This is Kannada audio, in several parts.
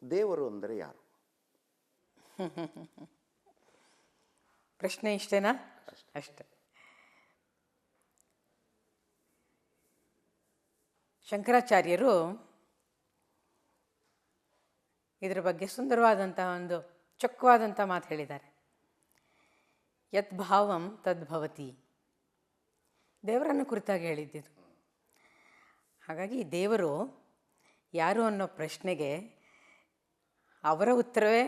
ದೇವರು ಅಂದರೆ ಯಾರು? ಪ್ರಶ್ನೆ ಇಷ್ಟೇನಾ? ಅಷ್ಟೆ. ಶಂಕರಾಚಾರ್ಯರು ಇದರ ಬಗ್ಗೆ ಸುಂದರವಾದಂತಹ ಒಂದು ಚೊಕ್ಕವಾದಂಥ ಮಾತು ಹೇಳಿದ್ದಾರೆ. ಯತ್ ಭಾವಂ ತದ್ಭವತಿ. ದೇವರನ್ನು ಕುರಿತಾಗಿ ಹೇಳಿದ್ದಿದ್ದು. ಹಾಗಾಗಿ ದೇವರು ಯಾರು ಅನ್ನೋ ಪ್ರಶ್ನೆಗೆ ಅವರ ಉತ್ತರವೇ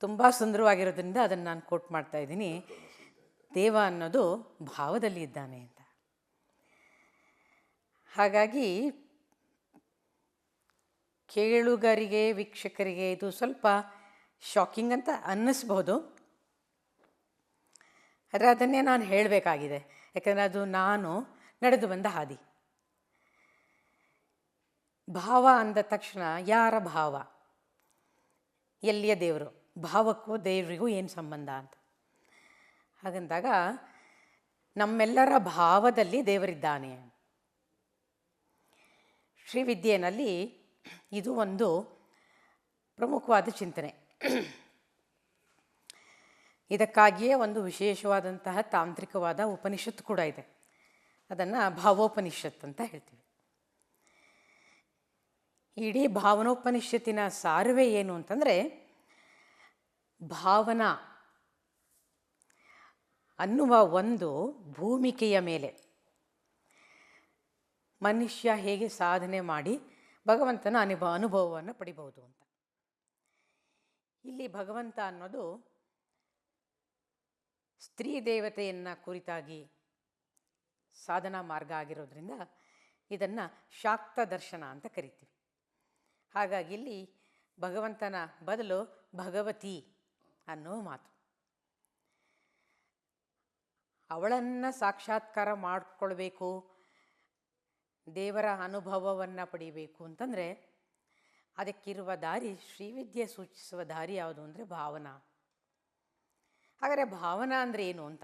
ತುಂಬ ಸುಂದರವಾಗಿರೋದ್ರಿಂದ ಅದನ್ನು ನಾನು ಕೋಟ್ ಮಾಡ್ತಾ ಇದ್ದೀನಿ. ದೇವ ಅನ್ನೋದು ಭಾವದಲ್ಲಿ ಇದ್ದಾನೆ ಅಂತ. ಹಾಗಾಗಿ ಕೇಳುಗರಿಗೆ, ವೀಕ್ಷಕರಿಗೆ ಇದು ಸ್ವಲ್ಪ ಶಾಕಿಂಗ್ ಅಂತ ಅನ್ನಿಸ್ಬೋದು. ಆದರೆ ಅದನ್ನೇ ನಾನು ಹೇಳಬೇಕಾಗಿದೆ, ಯಾಕಂದರೆ ಅದು ನಾನು ನಡೆದು ಬಂದ ಹಾದಿ. ಭಾವ ಅಂದ ತಕ್ಷಣ ಯಾರ ಭಾವ, ಎಲ್ಲಿಯ ದೇವರು, ಭಾವಕ್ಕೂ ದೇವರಿಗೂ ಏನು ಸಂಬಂಧ ಅಂತ ಹಾಗಂದಾಗ ನಮ್ಮೆಲ್ಲರ ಭಾವದಲ್ಲಿ ದೇವರಿದ್ದಾನೆ. ಶ್ರೀವಿದ್ಯೆಯಲ್ಲಿ ಇದು ಒಂದು ಪ್ರಮುಖವಾದ ಚಿಂತನೆ. ಇದಕ್ಕಾಗಿಯೇ ಒಂದು ವಿಶೇಷವಾದಂತಹ ತಾಂತ್ರಿಕವಾದ ಉಪನಿಷತ್ತು ಕೂಡ ಇದೆ. ಅದನ್ನು ಭಾವೋಪನಿಷತ್ ಅಂತ ಹೇಳ್ತೀವಿ. ಇಡೀ ಭಾವನೋಪನಿಷತ್ತಿನ ಸಾರವೇ ಏನು ಅಂತಂದರೆ, ಭಾವನಾ ಅನ್ನುವ ಒಂದು ಭೂಮಿಕೆಯ ಮೇಲೆ ಮನುಷ್ಯ ಹೇಗೆ ಸಾಧನೆ ಮಾಡಿ ಭಗವಂತನ ಅನುಭವವನ್ನು ಪಡಿಬಹುದು ಅಂತ. ಇಲ್ಲಿ ಭಗವಂತ ಅನ್ನೋದು ಸ್ತ್ರೀ ದೇವತೆಯನ್ನು ಕುರಿತಾಗಿ ಸಾಧನಾ ಮಾರ್ಗ ಆಗಿರೋದ್ರಿಂದ ಇದನ್ನು ಶಾಕ್ತ ದರ್ಶನ ಅಂತ ಕರಿತೀವಿ. ಹಾಗಾಗಿ ಇಲ್ಲಿ ಭಗವಂತನ ಬದಲು ಭಗವತಿ ಅನ್ನೋ ಮಾತು. ಅವಳನ್ನು ಸಾಕ್ಷಾತ್ಕಾರ ಮಾಡಿಕೊಳ್ಬೇಕು, ದೇವರ ಅನುಭವವನ್ನು ಪಡಿಬೇಕು ಅಂತಂದರೆ ಅದಕ್ಕಿರುವ ದಾರಿ, ಶ್ರೀವಿದ್ಯೆ ಸೂಚಿಸುವ ದಾರಿ ಯಾವುದು ಅಂದರೆ ಭಾವನಾ. ಹಾಗಾದರೆ ಭಾವನಾ ಅಂದರೆ ಏನು ಅಂತ?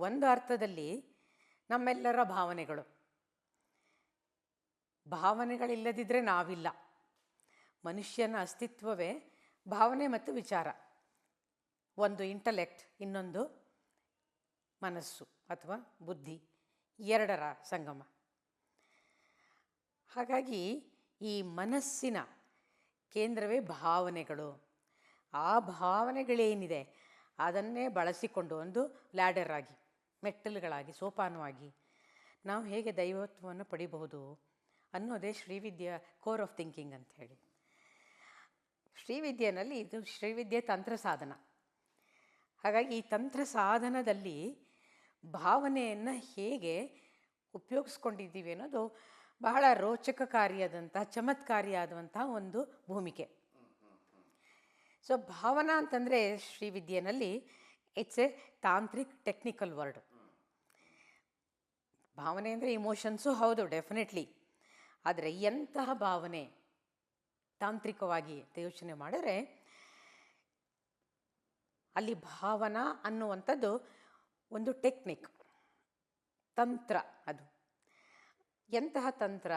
ಒಂದು ಅರ್ಥದಲ್ಲಿ ನಮ್ಮೆಲ್ಲರ ಭಾವನೆಗಳು. ಭಾವನೆಗಳಿಲ್ಲದಿದ್ದರೆ ನಾವಿಲ್ಲ. ಮನುಷ್ಯನ ಅಸ್ತಿತ್ವವೇ ಭಾವನೆ ಮತ್ತು ವಿಚಾರ. ಒಂದು ಇಂಟಲೆಕ್ಟ್, ಇನ್ನೊಂದು ಮನಸ್ಸು ಅಥವಾ ಬುದ್ಧಿ, ಎರಡರ ಸಂಗಮ. ಹಾಗಾಗಿ ಈ ಮನಸ್ಸಿನ ಕೇಂದ್ರವೇ ಭಾವನೆಗಳು. ಆ ಭಾವನೆಗಳೇನಿದೆ ಅದನ್ನೇ ಬಳಸಿಕೊಂಡು ಒಂದು ಲ್ಯಾಡರ್ ಆಗಿ, ಮೆಟ್ಟಲುಗಳಾಗಿ, ಸೋಪಾನವಾಗಿ ನಾವು ಹೇಗೆ ದೈವತ್ವವನ್ನು ಪಡಿಬಹುದು ಅನ್ನೋದೇ ಶ್ರೀವಿದ್ಯೆಯ ಕೋರ್ ಆಫ್ ಥಿಂಕಿಂಗ್ ಅಂತ ಹೇಳಿ. ಶ್ರೀವಿದ್ಯೆಯಲ್ಲಿ ಇದು ಶ್ರೀವಿದ್ಯೆ ತಂತ್ರ ಸಾಧನ. ಹಾಗಾಗಿ ಈ ತಂತ್ರ ಸಾಧನದಲ್ಲಿ ಭಾವನೆಯನ್ನು ಹೇಗೆ ಉಪಯೋಗಿಸ್ಕೊಂಡಿದ್ದೀವಿ ಅನ್ನೋದು ಬಹಳ ರೋಚಕಕಾರಿಯಾದಂಥ, ಚಮತ್ಕಾರಿಯಾದಂಥ ಒಂದು ಭೂಮಿಕೆ. ಸೊ ಭಾವನಾ ಅಂತಂದರೆ ಶ್ರೀವಿದ್ಯೆಯಲ್ಲಿ ಇಟ್ಸ್ ಎ ತಾಂತ್ರಿಕ್ ಟೆಕ್ನಿಕಲ್ ವರ್ಡ್. ಭಾವನೆ ಅಂದರೆ ಇಮೋಷನ್ಸು ಹೌದು, ಡೆಫಿನೆಟ್ಲಿ. ಆದರೆ ಎಂತಹ ಭಾವನೆ ತಾಂತ್ರಿಕವಾಗಿ ಯೋಚನೆ ಮಾಡಿದ್ರೆ ಅಲ್ಲಿ ಭಾವನಾ ಅನ್ನುವಂಥದ್ದು ಒಂದು ಟೆಕ್ನಿಕ್, ತಂತ್ರ. ಅದು ಎಂತಹ ತಂತ್ರ?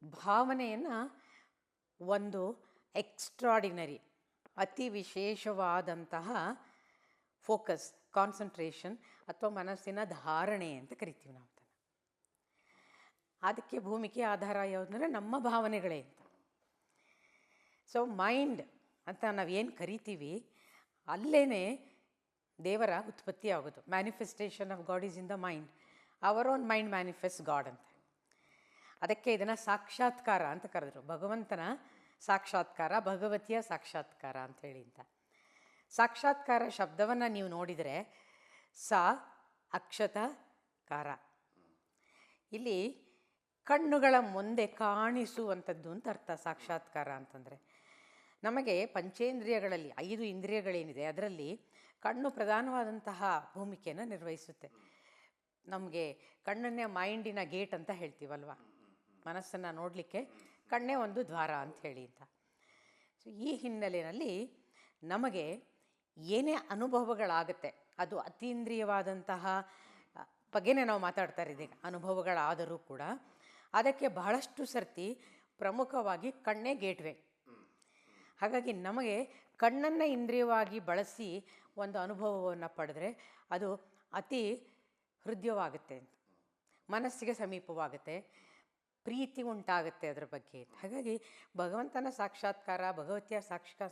ಭಾವನೆಯನ್ನು ಒಂದು ಎಕ್ಸ್ಟ್ರಾಡಿನರಿ, ಅತಿ ವಿಶೇಷವಾದಂತಹ ಫೋಕಸ್, ಕಾನ್ಸಂಟ್ರೇಷನ್ ಅಥವಾ ಮನಸ್ಸಿನ ಧಾರಣೆ ಅಂತ ಕರಿತೀವಿ ನಾವು. ಅದಕ್ಕೆ ಭೂಮಿಕೆ ಆಧಾರ ಯಾವುದಂದರೆ ನಮ್ಮ ಭಾವನೆಗಳೇ ಅಂತ. ಸೊ ಮೈಂಡ್ ಅಂತ ನಾವೇನು ಕರಿತೀವಿ ಅಲ್ಲೇ ದೇವರ ಉತ್ಪತ್ತಿ ಆಗೋದು. Manifestation of god is in the mind. Our own mind manifest god ಅಂತ. ಅದಕ್ಕೆ ಇದನ್ನು ಸಾಕ್ಷಾತ್ಕಾರ ಅಂತ ಕರೆದ್ರು. ಭಗವಂತನ ಸಾಕ್ಷಾತ್ಕಾರ, ಭಗವತಿಯ ಸಾಕ್ಷಾತ್ಕಾರ ಅಂಥೇಳಿ ಅಂತ. ಸಾಕ್ಷಾತ್ಕಾರ ಶಬ್ದವನ್ನು ನೀವು ನೋಡಿದರೆ ಸಾ ಅಕ್ಷತಕಾರ, ಇಲ್ಲಿ ಕಣ್ಣುಗಳ ಮುಂದೆ ಕಾಣಿಸುವಂಥದ್ದು ಅಂತ ಅರ್ಥ. ಸಾಕ್ಷಾತ್ಕಾರ ಅಂತಂದರೆ ನಮಗೆ ಪಂಚೇಂದ್ರಿಯಗಳಲ್ಲಿ 5 ಇಂದ್ರಿಯಗಳೇನಿದೆ ಅದರಲ್ಲಿ ಕಣ್ಣು ಪ್ರಧಾನವಾದಂತಹ ಭೂಮಿಕೆಯನ್ನು ನಿರ್ವಹಿಸುತ್ತೆ. ನಮಗೆ ಕಣ್ಣನ್ನೇ ಮೈಂಡಿನ ಗೇಟ್ ಅಂತ ಹೇಳ್ತೀವಲ್ವ, ಮನಸ್ಸನ್ನು ನೋಡಲಿಕ್ಕೆ ಕಣ್ಣೇ ಒಂದು ದ್ವಾರ ಅಂತ ಹೇಳಿ ಅಂತ. ಸೊ ಈ ಹಿನ್ನೆಲೆಯಲ್ಲಿ ನಮಗೆ ಏನೇ ಅನುಭವಗಳಾಗುತ್ತೆ ಅದು ಅತೀಂದ್ರಿಯವಾದಂತಹ ಬಗ್ಗೆನೇ ನಾವು ಮಾತಾಡ್ತಾ ಇದ್ದೀವಿ. ಅನುಭವಗಳಾದರೂ ಕೂಡ ಅದಕ್ಕೆ ಬಹಳಷ್ಟು ಸರ್ತಿ ಪ್ರಮುಖವಾಗಿ ಕಣ್ಣೇ ಗೇಟ್ವೇ. ಹಾಗಾಗಿ ನಮಗೆ ಕಣ್ಣನ್ನು ಇಂದ್ರಿಯವಾಗಿ ಬಳಸಿ ಒಂದು ಅನುಭವವನ್ನು ಪಡೆದ್ರೆ ಅದು ಅತಿ ಹೃದಯವಾಗುತ್ತೆ, ಮನಸ್ಸಿಗೆ ಸಮೀಪವಾಗುತ್ತೆ, ಪ್ರೀತಿ ಉಂಟಾಗುತ್ತೆ ಅದರ ಬಗ್ಗೆ. ಹಾಗಾಗಿ ಭಗವಂತನ ಸಾಕ್ಷಾತ್ಕಾರ, ಭಗವತಿಯ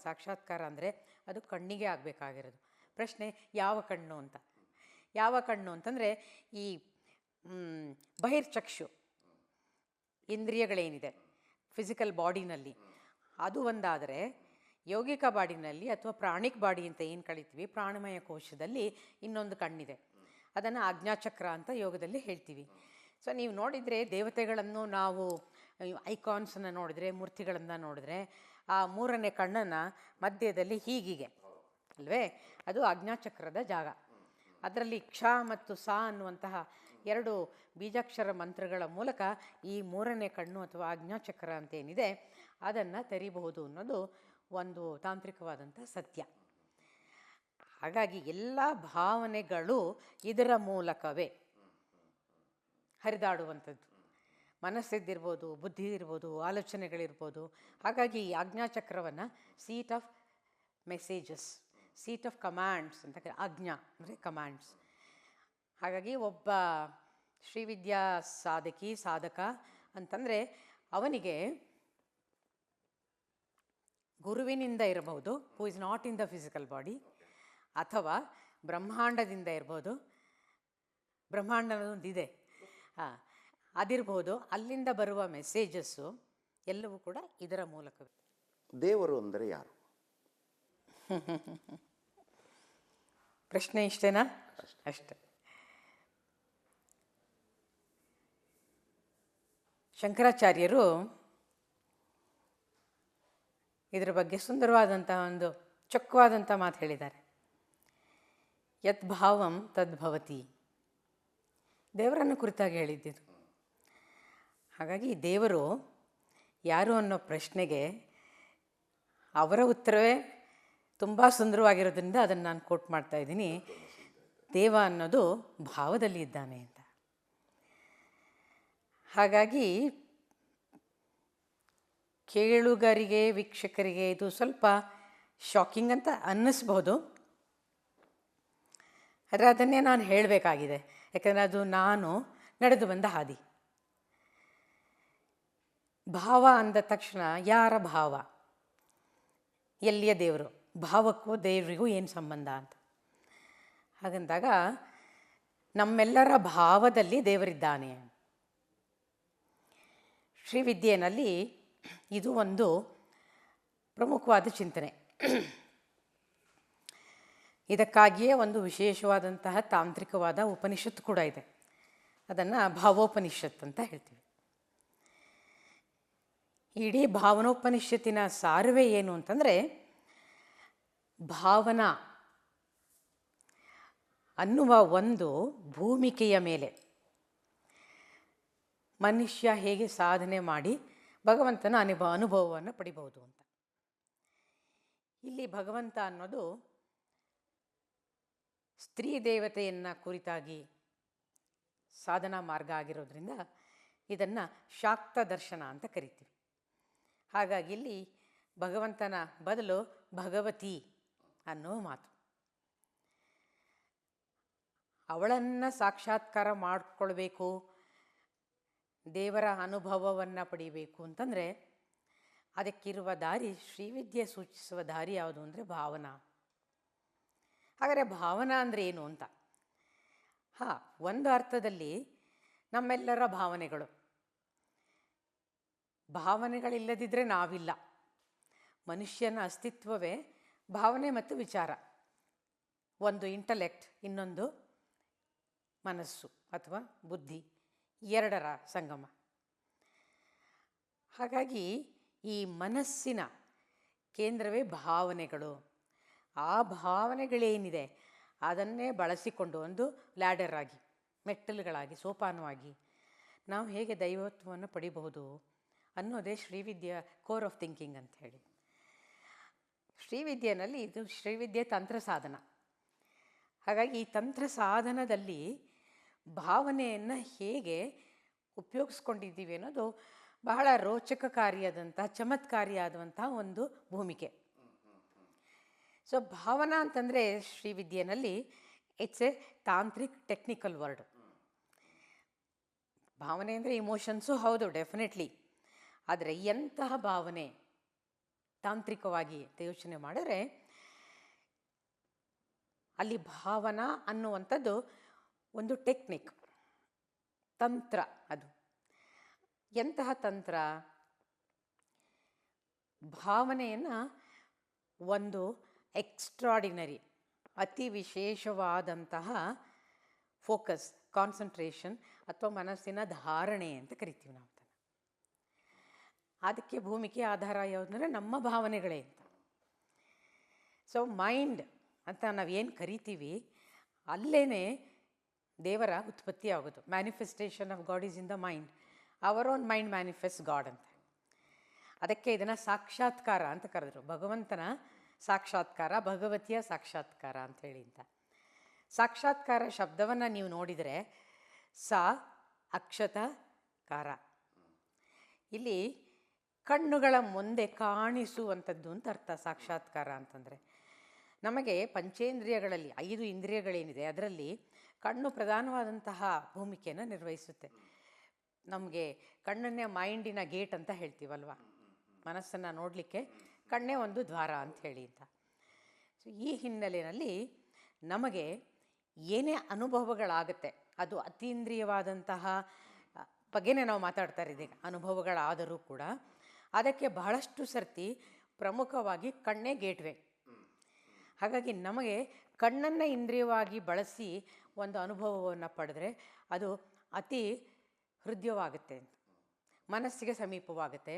ಸಾಕ್ಷಾತ್ಕಾರ ಅಂದರೆ ಅದು ಕಣ್ಣಿಗೆ ಆಗಬೇಕಾಗಿರೋದು. ಪ್ರಶ್ನೆ ಯಾವ ಕಣ್ಣು ಅಂತ. ಯಾವ ಕಣ್ಣು ಅಂತಂದರೆ ಈ ಬಹಿರ್ಚಕ್ಷು ಇಂದ್ರಿಯಗಳೇನಿದೆ ಫಿಸಿಕಲ್ ಬಾಡಿನಲ್ಲಿ ಅದು ಒಂದಾದರೆ, ಯೌಗಿಕ ಬಾಡಿನಲ್ಲಿ ಅಥವಾ ಪ್ರಾಣಿಕ್ ಬಾಡಿ ಅಂತ ಏನು ಕಳಿತೀವಿ, ಪ್ರಾಣಮಯ ಕೋಶದಲ್ಲಿ ಇನ್ನೊಂದು ಕಣ್ಣಿದೆ. ಅದನ್ನು ಆಜ್ಞಾಚಕ್ರ ಅಂತ ಯೋಗದಲ್ಲಿ ಹೇಳ್ತೀವಿ. ಸೊ ನೀವು ನೋಡಿದರೆ ದೇವತೆಗಳನ್ನು ನಾವು ಐಕಾನ್ಸನ್ನು ನೋಡಿದರೆ, ಮೂರ್ತಿಗಳನ್ನು ನೋಡಿದ್ರೆ ಆ ಮೂರನೇ ಕಣ್ಣನ್ನು ಮಧ್ಯದಲ್ಲಿ ಹೀಗಿದೆ ಅಲ್ವೇ, ಅದು ಆಜ್ಞಾಚಕ್ರದ ಜಾಗ. ಅದರಲ್ಲಿ ಕ್ಷ ಮತ್ತು ಸ ಅನ್ನುವಂತಹ ಎರಡು ಬೀಜಾಕ್ಷರ ಮಂತ್ರಗಳ ಮೂಲಕ ಈ ಮೂರನೇ ಕಣ್ಣು ಅಥವಾ ಆಜ್ಞಾಚಕ್ರ ಅಂತೇನಿದೆ ಅದನ್ನು ತೆರೀಬಹುದು ಅನ್ನೋದು ಒಂದು ತಾಂತ್ರಿಕವಾದಂಥ ಸತ್ಯ. ಹಾಗಾಗಿ ಎಲ್ಲ ಭಾವನೆಗಳು ಇದರ ಮೂಲಕವೇ ಹರಿದಾಡುವಂಥದ್ದು. ಮನಸ್ಸಿದ್ದಿರ್ಬೋದು, ಬುದ್ಧಿ ಇರ್ಬೋದು, ಆಲೋಚನೆಗಳಿರ್ಬೋದು. ಹಾಗಾಗಿ ಈ ಆಜ್ಞಾಚಕ್ರವನ್ನು seat of messages, seat of commands ಅಂತ ಆಜ್ಞಾ ಅಂದರೆ ಕಮಾಂಡ್ಸ್. ಹಾಗಾಗಿ ಒಬ್ಬ ಶ್ರೀವಿದ್ಯಾ ಸಾಧಕ ಅಂತಂದರೆ ಅವನಿಗೆ ಗುರುವಿನಿಂದ ಇರಬಹುದು, who is not in the physical body, ಅಥವಾ ಬ್ರಹ್ಮಾಂಡದಿಂದ ಇರ್ಬೋದು, ಬ್ರಹ್ಮಾಂಡದೊಂದಿದೆ ಅದಿರ್ಬೋದು. ಅಲ್ಲಿಂದ ಬರುವ ಮೆಸೇಜಸ್ಸು ಎಲ್ಲವೂ ಕೂಡ ಇದರ ಮೂಲಕವೇ. ದೇವರು ಅಂದರೆ ಯಾರು? ಪ್ರಶ್ನೆ ಇಷ್ಟೇನಾ? ಅಷ್ಟೇ. ಶಂಕರಾಚಾರ್ಯರು ಇದರ ಬಗ್ಗೆ ಸುಂದರವಾದಂತಹ ಒಂದು ಚೊಕ್ಕವಾದಂಥ ಮಾತು ಹೇಳಿದ್ದಾರೆ. ಯತ್ ಭಾವಂ ತದ್ಭವತಿ. ದೇವರನ್ನು ಕುರಿತಾಗಿ ಹೇಳಿದ್ದಿದ್ದು. ಹಾಗಾಗಿ ದೇವರು ಯಾರು ಅನ್ನೋ ಪ್ರಶ್ನೆಗೆ ಅವರ ಉತ್ತರವೇ ತುಂಬ ಸುಂದರವಾಗಿರೋದ್ರಿಂದ ಅದನ್ನು ನಾನು ಕೋಟ್ ಮಾಡ್ತಾ ಇದ್ದೀನಿ. ದೇವ ಅನ್ನೋದು ಭಾವದಲ್ಲಿ ಇದ್ದಾನೆ ಅಂತ. ಹಾಗಾಗಿ ಕೇಳುಗರಿಗೆ, ವೀಕ್ಷಕರಿಗೆ ಇದು ಸ್ವಲ್ಪ ಶಾಕಿಂಗ್ ಅಂತ ಅನ್ನಿಸ್ಬೋದು, ಆದರೆ ಅದನ್ನೇ ನಾನು ಹೇಳಬೇಕಾಗಿದೆ. ಯಾಕಂದರೆ ಅದು ನಾನು ನಡೆದು ಬಂದ ಹಾದಿ. ಭಾವ ಅಂದ ತಕ್ಷಣ ಯಾರ ಭಾವ, ಎಲ್ಲಿಯ ದೇವರು, ಭಾವಕ್ಕೂ ದೇವರಿಗೂ ಏನು ಸಂಬಂಧ ಅಂತ ಹಾಗಂದಾಗ ನಮ್ಮೆಲ್ಲರ ಭಾವದಲ್ಲಿ ದೇವರಿದ್ದಾನೆ. ಶ್ರೀವಿದ್ಯೆಯಲ್ಲಿ ಇದು ಒಂದು ಪ್ರಮುಖವಾದ ಚಿಂತನೆ. ಇದಕ್ಕಾಗಿಯೇ ಒಂದು ವಿಶೇಷವಾದಂತಹ ತಾಂತ್ರಿಕವಾದ ಉಪನಿಷತ್ತು ಕೂಡ ಇದೆ. ಅದನ್ನು ಭಾವೋಪನಿಷತ್ ಅಂತ ಹೇಳ್ತೀವಿ. ಇಡೀ ಭಾವನೋಪನಿಷತ್ತಿನ ಸಾರವೇ ಏನು ಅಂತಂದರೆ, ಭಾವನಾ ಅನ್ನುವ ಒಂದು ಭೂಮಿಕೆಯ ಮೇಲೆ ಮನುಷ್ಯ ಹೇಗೆ ಸಾಧನೆ ಮಾಡಿ ಭಗವಂತನ ಅನುಭವವನ್ನು ಪಡಿಬಹುದು ಅಂತ. ಇಲ್ಲಿ ಭಗವಂತ ಅನ್ನೋದು ಸ್ತ್ರೀ ದೇವತೆಯನ್ನು ಕುರಿತಾಗಿ ಸಾಧನಾ ಮಾರ್ಗ ಆಗಿರೋದ್ರಿಂದ ಇದನ್ನು ಶಾಕ್ತ ದರ್ಶನ ಅಂತ ಕರಿತೀವಿ. ಹಾಗಾಗಿ ಇಲ್ಲಿ ಭಗವಂತನ ಬದಲು ಭಗವತಿ ಅನ್ನೋ ಮಾತು. ಅವಳನ್ನು ಸಾಕ್ಷಾತ್ಕಾರ ಮಾಡಿಕೊಳ್ಬೇಕು, ದೇವರ ಅನುಭವವನ್ನು ಪಡಿಬೇಕು ಅಂತಂದರೆ ಅದಕ್ಕಿರುವ ದಾರಿ, ಶ್ರೀವಿದ್ಯೆ ಸೂಚಿಸುವ ದಾರಿ ಯಾವುದು ಅಂದರೆ ಭಾವನಾ. ಹಾಗಾದರೆ ಭಾವನಾ ಅಂದರೆ ಏನು ಅಂತ? ಒಂದು ಅರ್ಥದಲ್ಲಿ ನಮ್ಮೆಲ್ಲರ ಭಾವನೆಗಳು. ಭಾವನೆಗಳಿಲ್ಲದಿದ್ದರೆ ನಾವಿಲ್ಲ. ಮನುಷ್ಯನ ಅಸ್ತಿತ್ವವೇ ಭಾವನೆ ಮತ್ತು ವಿಚಾರ. ಒಂದು ಇಂಟಲೆಕ್ಟ್, ಇನ್ನೊಂದು ಮನಸ್ಸು ಅಥವಾ ಬುದ್ಧಿ, ಎರಡರ ಸಂಗಮ. ಹಾಗಾಗಿ ಈ ಮನಸ್ಸಿನ ಕೇಂದ್ರವೇ ಭಾವನೆಗಳು. ಆ ಭಾವನೆಗಳೇನಿದೆ ಅದನ್ನೇ ಬಳಸಿಕೊಂಡು ಒಂದು ಲ್ಯಾಡರ್ ಆಗಿ, ಮೆಟ್ಟಲುಗಳಾಗಿ, ಸೋಪಾನವಾಗಿ ನಾವು ಹೇಗೆ ದೈವತ್ವವನ್ನು ಪಡಿಬಹುದು ಅನ್ನೋದೇ ಶ್ರೀವಿದ್ಯೆ ಕೋರ್ ಆಫ್ ಥಿಂಕಿಂಗ್ ಅಂತ ಹೇಳಿ. ಶ್ರೀವಿದ್ಯೆಯಲ್ಲಿ ಇದು ಶ್ರೀವಿದ್ಯೆ ತಂತ್ರ ಸಾಧನ. ಹಾಗಾಗಿ ಈ ತಂತ್ರ ಸಾಧನದಲ್ಲಿ ಭಾವನೆಯನ್ನು ಹೇಗೆ ಉಪಯೋಗಿಸ್ಕೊಂಡಿದ್ದೀವಿ ಅನ್ನೋದು ಬಹಳ ರೋಚಕಕಾರಿಯಾದಂತಹ ಚಮತ್ಕಾರಿಯಾದಂತಹ ಒಂದು ಭೂಮಿಕೆ. ಸೊ ಭಾವನಾ ಅಂತಂದರೆ ಶ್ರೀವಿದ್ಯೆನಲ್ಲಿ ಇಟ್ಸ್ ಎ ತಾಂತ್ರಿಕ್ ಟೆಕ್ನಿಕಲ್ ವರ್ಡ್. ಭಾವನೆ ಅಂದರೆ ಇಮೋಷನ್ಸು ಹೌದು, ಡೆಫಿನೆಟ್ಲಿ. ಆದರೆ ಎಂತಹ ಭಾವನೆ ತಾಂತ್ರಿಕವಾಗಿ ಅಂತ ಯೋಚನೆ ಮಾಡಿದ್ರೆ ಅಲ್ಲಿ ಭಾವನಾ ಅನ್ನುವಂಥದ್ದು ಒಂದು ಟೆಕ್ನಿಕ್, ತಂತ್ರ. ಅದು ಎಂತಹ ತಂತ್ರ? ಭಾವನೆಯನ್ನು ಒಂದು ಎಕ್ಸ್ಟ್ರಾಡಿನರಿ, ಅತಿ ವಿಶೇಷವಾದಂತಹ ಫೋಕಸ್, ಕಾನ್ಸಂಟ್ರೇಷನ್ ಅಥವಾ ಮನಸ್ಸಿನ ಧಾರಣೆ ಅಂತ ಕರಿತೀವಿ ನಾವು. ಅದಕ್ಕೆ ಭೂಮಿಕೆ ಆಧಾರ ಯಾವುದಂದರೆ ನಮ್ಮ ಭಾವನೆಗಳೇ ಅಂತ. ಸೊ ಮೈಂಡ್ ಅಂತ ನಾವೇನು ಕರಿತೀವಿ ಅಲ್ಲೇ ದೇವರ ಉತ್ಪತ್ತಿ ಆಗೋದು. Manifestation of god is in the mind. Our own mind manifest god ಅಂತ. ಅದಕ್ಕೆ ಇದನ್ನು ಸಾಕ್ಷಾತ್ಕಾರ ಅಂತ ಕರೆದ್ರು. ಭಗವಂತನ ಸಾಕ್ಷಾತ್ಕಾರ, ಭಗವತಿಯ ಸಾಕ್ಷಾತ್ಕಾರ ಅಂಥೇಳಿ ಅಂತ. ಸಾಕ್ಷಾತ್ಕಾರ ಶಬ್ದವನ್ನು ನೀವು ನೋಡಿದರೆ ಸಾ ಅಕ್ಷತ ಕಾರ, ಇಲ್ಲಿ ಕಣ್ಣುಗಳ ಮುಂದೆ ಕಾಣಿಸುವಂಥದ್ದು ಅಂತ ಅರ್ಥ. ಸಾಕ್ಷಾತ್ಕಾರ ಅಂತಂದರೆ ನಮಗೆ ಪಂಚೇಂದ್ರಿಯಗಳಲ್ಲಿ 5 ಇಂದ್ರಿಯಗಳೇನಿದೆ ಅದರಲ್ಲಿ ಕಣ್ಣು ಪ್ರಧಾನವಾದಂತಹ ಭೂಮಿಕೆಯನ್ನು ನಿರ್ವಹಿಸುತ್ತೆ. ನಮಗೆ ಕಣ್ಣನ್ನೇ ಮೈಂಡಿನ ಗೇಟ್ ಅಂತ ಹೇಳ್ತೀವಲ್ವ, ಮನಸ್ಸನ್ನು ನೋಡಲಿಕ್ಕೆ ಕಣ್ಣೇ ಒಂದು ದ್ವಾರ ಅಂತ ಹೇಳಿ ಅಂತ. ಸೊ ಈ ಹಿನ್ನೆಲೆಯಲ್ಲಿ ನಮಗೆ ಏನೇ ಅನುಭವಗಳಾಗುತ್ತೆ ಅದು ಅತೀಂದ್ರಿಯವಾದಂತಹ ಬಗ್ಗೆನೇ ನಾವು ಮಾತಾಡ್ತಾ ಇದ್ದೀವಿ. ಅನುಭವಗಳಾದರೂ ಕೂಡ ಅದಕ್ಕೆ ಬಹಳಷ್ಟು ಸರ್ತಿ ಪ್ರಮುಖವಾಗಿ ಕಣ್ಣೇ ಗೇಟ್ವೇ. ಹಾಗಾಗಿ ನಮಗೆ ಕಣ್ಣನ್ನು ಇಂದ್ರಿಯವಾಗಿ ಬಳಸಿ ಒಂದು ಅನುಭವವನ್ನು ಪಡೆದ್ರೆ ಅದು ಅತಿ ಹೃದಯವಾಗುತ್ತೆ, ಮನಸ್ಸಿಗೆ ಸಮೀಪವಾಗುತ್ತೆ,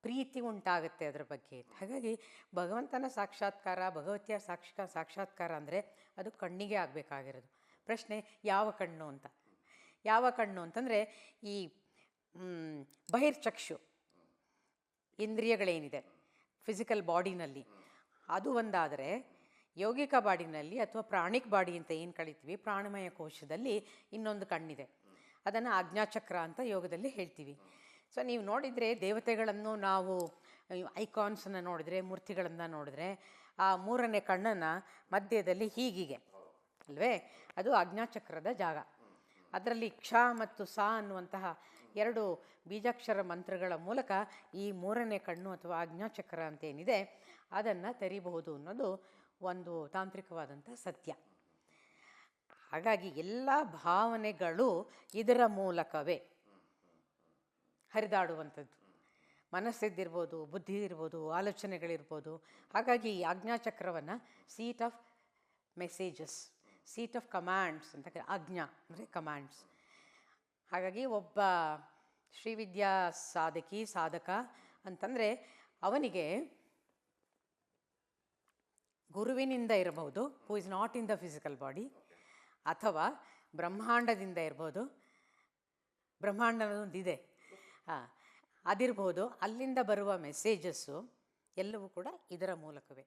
ಪ್ರೀತಿ ಉಂಟಾಗುತ್ತೆ ಅದರ ಬಗ್ಗೆ. ಹಾಗಾಗಿ ಭಗವಂತನ ಸಾಕ್ಷಾತ್ಕಾರ, ಭಗವತಿಯ ಸಾಕ್ಷಾತ್ಕಾರ ಅಂದರೆ ಅದು ಕಣ್ಣಿಗೆ ಆಗಬೇಕಾಗಿರೋದು. ಪ್ರಶ್ನೆ ಯಾವ ಕಣ್ಣು ಅಂತ. ಯಾವ ಕಣ್ಣು ಅಂತಂದರೆ ಈ ಬಹಿರ್ಚಕ್ಷು ಇಂದ್ರಿಯಗಳೇನಿದೆ ಫಿಸಿಕಲ್ ಬಾಡಿನಲ್ಲಿ ಅದು ಒಂದಾದರೆ, ಯೌಗಿಕ ಬಾಡಿನಲ್ಲಿ ಅಥವಾ ಪ್ರಾಣಿಕ್ ಬಾಡಿ ಅಂತ ಏನು ಕಳಿತೀವಿ ಪ್ರಾಣಮಯ ಕೋಶದಲ್ಲಿ ಇನ್ನೊಂದು ಕಣ್ಣಿದೆ. ಅದನ್ನು ಆಜ್ಞಾಚಕ್ರ ಅಂತ ಯೋಗದಲ್ಲಿ ಹೇಳ್ತೀವಿ. ಸೊ ನೀವು ನೋಡಿದರೆ ದೇವತೆಗಳನ್ನು ನಾವು ಐಕಾನ್ಸನ್ನು ನೋಡಿದ್ರೆ, ಮೂರ್ತಿಗಳನ್ನು ನೋಡಿದ್ರೆ ಆ 3ನೇ ಕಣ್ಣನ್ನು ಮಧ್ಯದಲ್ಲಿ ಹೀಗಿದೆ ಅಲ್ವೇ, ಅದು ಆಜ್ಞಾಚಕ್ರದ ಜಾಗ. ಅದರಲ್ಲಿ ಕ್ಷ ಮತ್ತು ಸಾ ಅನ್ನುವಂತಹ 2 ಬೀಜಾಕ್ಷರ ಮಂತ್ರಗಳ ಮೂಲಕ ಈ 3ನೇ ಕಣ್ಣು ಅಥವಾ ಆಜ್ಞಾಚಕ್ರ ಅಂತೇನಿದೆ ಅದನ್ನು ತೆರೀಬಹುದು ಅನ್ನೋದು ಒಂದು ತಾಂತ್ರಿಕವಾದಂಥ ಸತ್ಯ. ಹಾಗಾಗಿ ಎಲ್ಲ ಭಾವನೆಗಳು ಇದರ ಮೂಲಕವೇ ಹರಿದಾಡುವಂಥದ್ದು. ಮನಸ್ಸಿದ್ದಿರ್ಬೋದು, ಬುದ್ಧಿ ಇರ್ಬೋದು, ಆಲೋಚನೆಗಳಿರ್ಬೋದು. ಹಾಗಾಗಿ ಈ ಆಜ್ಞಾಚಕ್ರವನ್ನು seat of messages, seat of commands ಅಂತ ಆಜ್ಞಾ ಅಂದರೆ ಕಮಾಂಡ್ಸ್. ಹಾಗಾಗಿ ಒಬ್ಬ ಶ್ರೀವಿದ್ಯಾ ಸಾಧಕ ಅಂತಂದರೆ ಅವನಿಗೆ ಗುರುವಿನಿಂದ ಇರಬಹುದು, who is not in the physical body, ಅಥವಾ ಬ್ರಹ್ಮಾಂಡದಿಂದ ಇರ್ಬೋದು, ಬ್ರಹ್ಮಾಂಡದೊಂದಿದೆ ಅದಿರ್ಬೋದು, ಅಲ್ಲಿಂದ ಬರುವ ಮೆಸೇಜಸ್ಸು ಎಲ್ಲವೂ ಕೂಡ ಇದರ ಮೂಲಕವೇ.